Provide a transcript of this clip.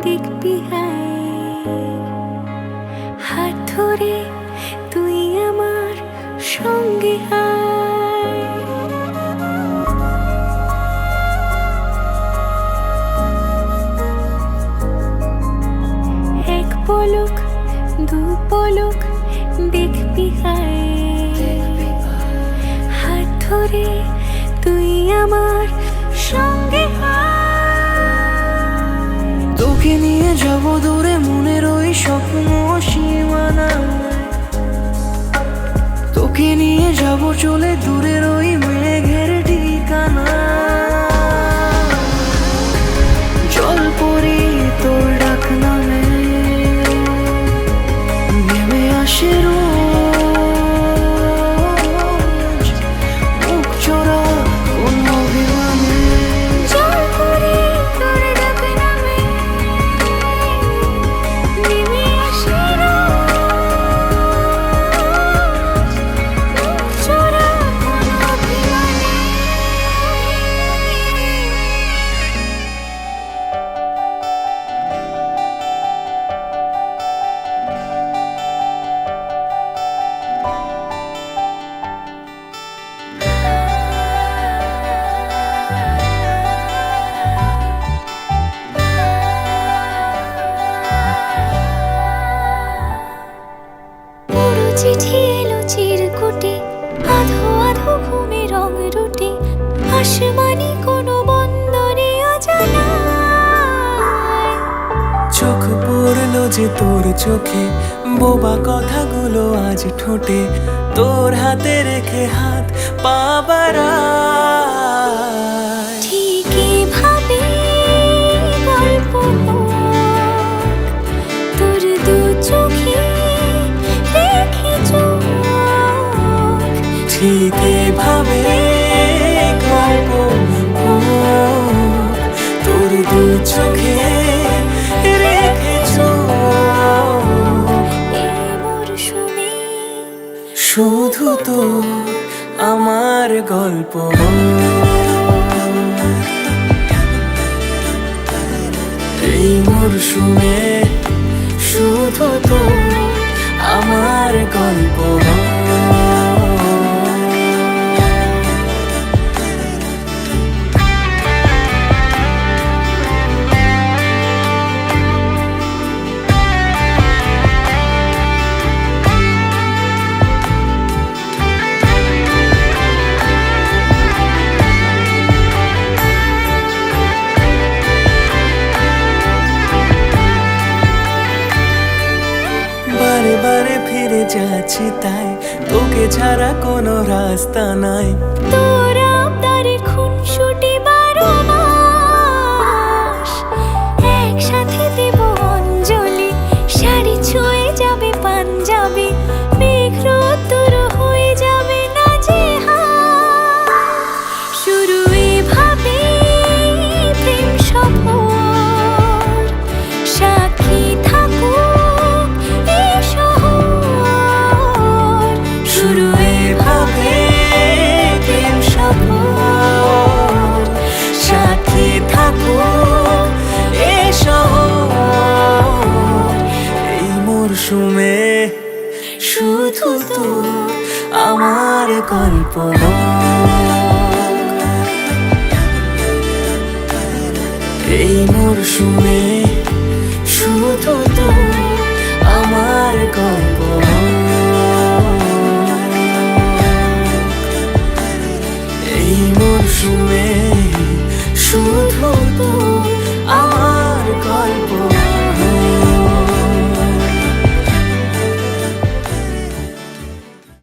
দেখবি হাত ধরে তুই আমার সঙ্গে এক পলক দু পলক দেখবি হাত ধরে তুই আমার সঙ্গে তোকে নিয়ে যাব দূরে মনের ওই স্বপ্ন সীমানা, তোকে নিয়ে যাব চলে দূরের ওই মেঘের ঠিকানা। জল পরি তোর ডাক নামে নেমে আসে রোজ মুখ চোরা কোন অভিমানে। জল পরি তোর ডাক নামে নেমে আসে রোজ মুখ চোরা কোন অভিমানে। পুরো চিঠি এলো চিরকুটে, আধো আধো ঘুমে রং রুটে, আসমানি কোনো বন্দরে অজানায়। চোখ পড়লো যে তোর চোখে, বোবা কথাগুলো আজ ঠোঁটে, তোর হাতে রেখে হাত পা বাড়ায়। ঠিক এভাবে গল্প হোক, তোর দু চোখে রেখে চোখ। ঠিক এভাবে গল্প হোক, তোর দু চোখে রেখে চোখ। এই মরশুমে শুধু তো আমার গল্প এই মরশুমে, শুধু তো আমার গল্প। বারে বারে ফিরে যাচ্ছি তাই, তোকে ছাড়া কোনো রাস্তা নাই। তোর আবদারে খুনসুটি 12 মাস, একসাথে দেব অঞ্জলি, শাড়ি ছুঁয়ে যাবে পাঞ্জাবি, মেঘ রোদ্দুর হয়ে যাবে নাজেহাল। শুরু এভাবে প্রেম সফর, সাক্ষী থাকুক এই শহর। শুরু এভাবে প্রেম সফর, সাথী থাকুক এ শহর। এই মরশুমে শুধু তো আমার গল্প এই মরশুমে।